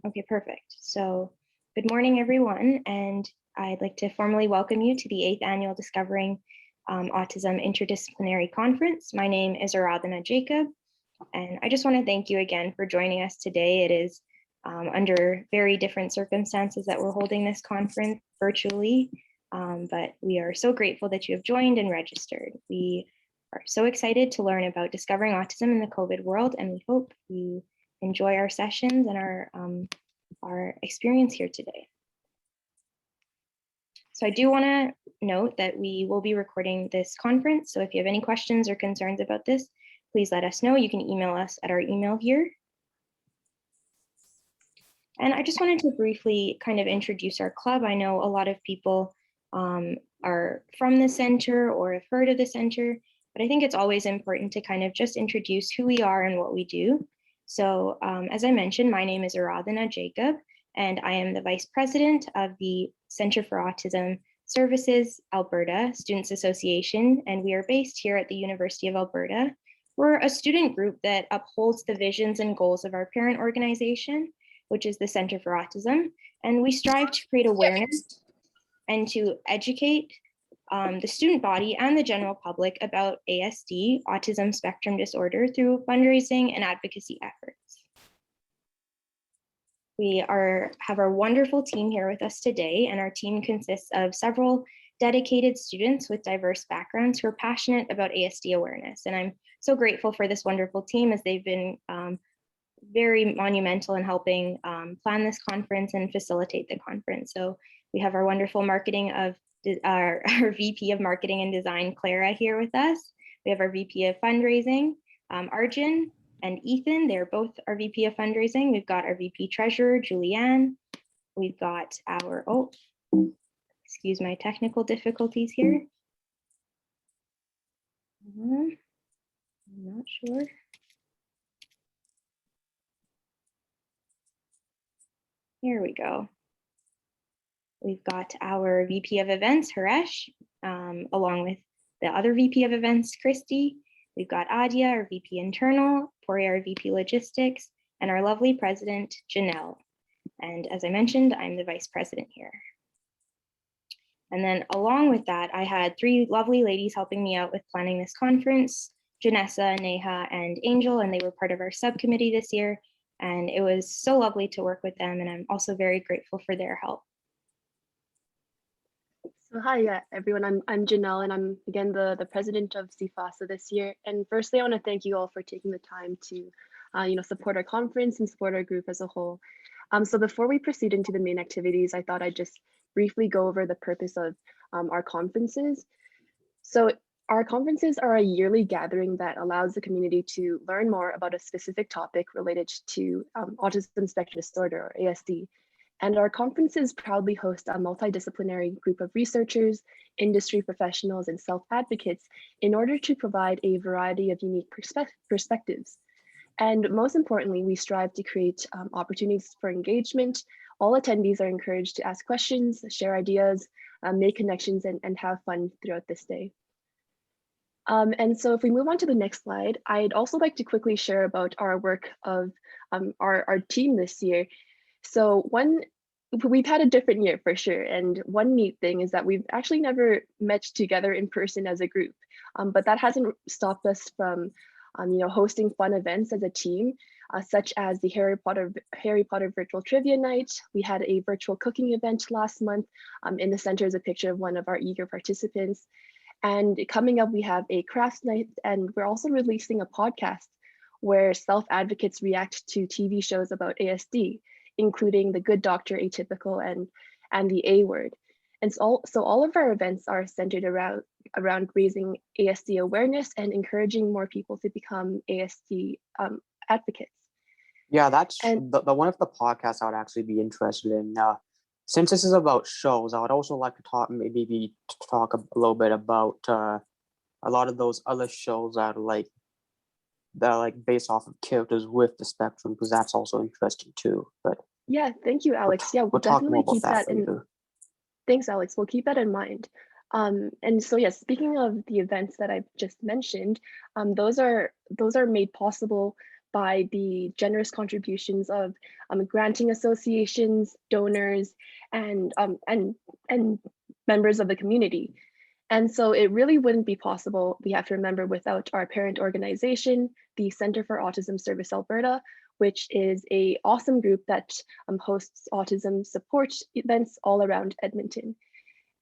Okay, perfect. So good morning, everyone, and I'd like to formally welcome you to the 8th Annual Discovering Autism Interdisciplinary Conference. My name is Aradhana Jacob, and I just want to thank you again for joining us today. It is under very different circumstances that we're holding this conference virtually, but we are so grateful that you have joined and registered. We are so excited to learn about discovering autism in the COVID world, and we hope you enjoy our sessions and our experience here today. So I do want to note that we will be recording this conference. So if you have any questions or concerns about this, please let us know. You can email us at our email here. And I just wanted to briefly kind of introduce our club. I know a lot of people are from the center or have heard of the center, but I think it's always important to kind of just introduce who we are and what we do. So as I mentioned, my name is Aradhana Jacob, and I am the Vice President of the Center for Autism Services Alberta Students Association, and we are based here at the University of Alberta. We're a student group that upholds the visions and goals of our parent organization, which is the Center for Autism, and we strive to create awareness and to educate the student body and the general public about ASD, autism spectrum disorder, through fundraising and advocacy efforts. We have our wonderful team here with us today, and our team consists of several dedicated students with diverse backgrounds who are passionate about ASD awareness. And I'm so grateful for this wonderful team, as they've been very monumental in helping plan this conference and facilitate the conference. So we have our wonderful our VP of Marketing and Design, Clara, here with us. We have our VP of Fundraising, Arjun, and Ethan. They're both our VP of Fundraising. We've got our VP Treasurer, Julianne. We've got our, excuse my technical difficulties here. I'm not sure. Here we go. We've got our VP of Events, Haresh, along with the other VP of Events, Christy. We've got Adia, our VP Internal, Poria, our VP Logistics, and our lovely President, Janelle. And as I mentioned, I'm the Vice President here. And then along with that, I had three lovely ladies helping me out with planning this conference, Janessa, Neha, and Angel, and they were part of our subcommittee this year. And it was so lovely to work with them, and I'm also very grateful for their help. So hi, everyone. I'm Janelle, and I'm again the president of CFASA this year. And firstly, I want to thank you all for taking the time to, support our conference and support our group as a whole. So before we proceed into the main activities, I thought I'd just briefly go over the purpose of our conferences. So our conferences are a yearly gathering that allows the community to learn more about a specific topic related to autism spectrum disorder, or ASD. And our conferences proudly host a multidisciplinary group of researchers, industry professionals, and self-advocates in order to provide a variety of unique perspectives. And most importantly, we strive to create opportunities for engagement. All attendees are encouraged to ask questions, share ideas, make connections, and have fun throughout this day. And so if we move on to the next slide, I'd also like to quickly share about our work of our team this year. So we've had a different year for sure. And one neat thing is that we've actually never met together in person as a group, but that hasn't stopped us from hosting fun events as a team, such as the Harry Potter virtual trivia night. We had a virtual cooking event last month. In the center is a picture of one of our eager participants. And coming up, we have a crafts night, and we're also releasing a podcast where self-advocates react to TV shows about ASD, including The Good Doctor, Atypical, and The A Word. And so all of our events are centered around raising ASD awareness and encouraging more people to become ASD advocates. Yeah, that's the one of the podcasts I would actually be interested in. Since this is about shows, I would also like to talk a little bit about a lot of those other shows that are based off of characters with the spectrum, because that's also interesting too. But yeah, thank you, Alex. We'll definitely keep that in. Thanks, Alex. We'll keep that in mind. And so, yes, speaking of the events that I've just mentioned, those are made possible by the generous contributions of granting associations, donors, and members of the community. And so it really wouldn't be possible, we have to remember, without our parent organization, the Center for Autism Service Alberta, which is an awesome group that hosts autism support events all around Edmonton.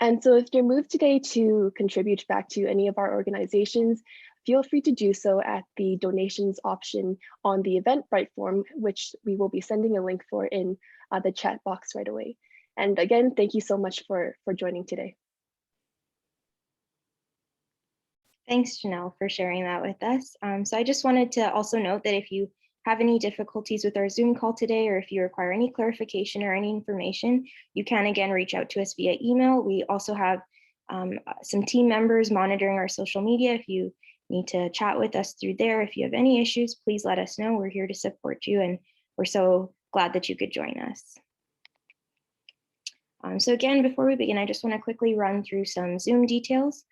And so if you're moved today to contribute back to any of our organizations, feel free to do so at the donations option on the Eventbrite form, which we will be sending a link for in the chat box right away. And again, thank you so much for joining today. Thanks, Janelle, for sharing that with us. So I just wanted to also note that if you have any difficulties with our Zoom call today, or if you require any clarification or any information, you can again reach out to us via email. We also have some team members monitoring our social media. If you need to chat with us through there, if you have any issues, please let us know. We're here to support you, and we're so glad that you could join us. So again, before we begin, I just want to quickly run through some Zoom details.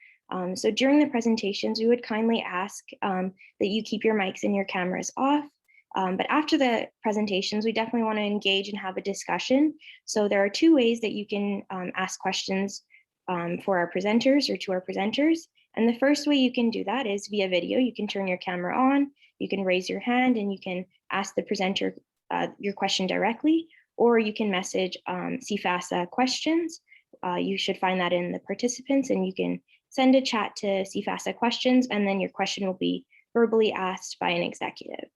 So during the presentations, we would kindly ask that you keep your mics and your cameras off. But after the presentations, we definitely want to engage and have a discussion. So there are two ways that you can ask questions for our presenters or to our presenters. And the first way you can do that is via video. You can turn your camera on, you can raise your hand, and you can ask the presenter your question directly, or you can message CFASA questions. You should find that in the participants, and you can send a chat to CFASA questions, and then your question will be verbally asked by an executive.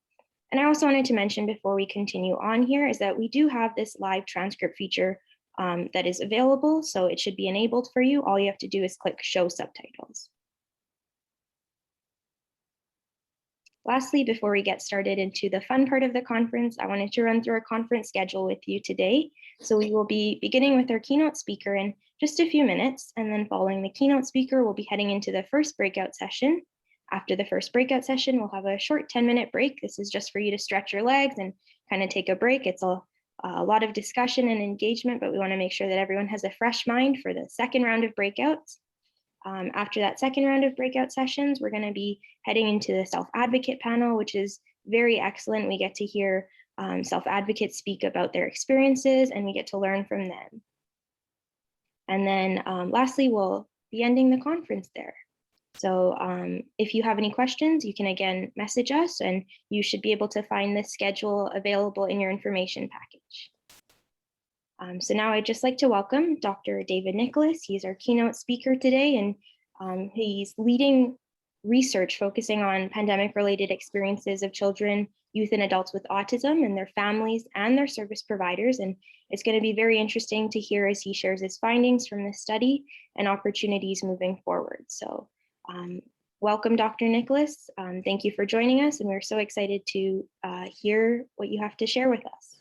And I also wanted to mention before we continue on here is that we do have this live transcript feature that is available, so it should be enabled for you. All you have to do is click show subtitles. Lastly, before we get started into the fun part of the conference, I wanted to run through our conference schedule with you today. So we will be beginning with our keynote speaker in just a few minutes, and then following the keynote speaker, we'll be heading into the first breakout session. After the first breakout session, we'll have a short 10-minute break. This is just for you to stretch your legs and kind of take a break. It's a lot of discussion and engagement, but we want to make sure that everyone has a fresh mind for the second round of breakouts. After that second round of breakout sessions, we're going to be heading into the self-advocate panel, which is very excellent. We get to hear self-advocates speak about their experiences, and we get to learn from them. And then lastly, we'll be ending the conference there. So if you have any questions, you can again message us, and you should be able to find the schedule available in your information package. So now I'd just like to welcome Dr. David Nicholas. He's our keynote speaker today, and he's leading research focusing on pandemic-related experiences of children, youth, and adults with autism and their families and their service providers. And it's going to be very interesting to hear as he shares his findings from this study and opportunities moving forward. So welcome, Dr. Nicholas. Thank you for joining us, and we're so excited to hear what you have to share with us.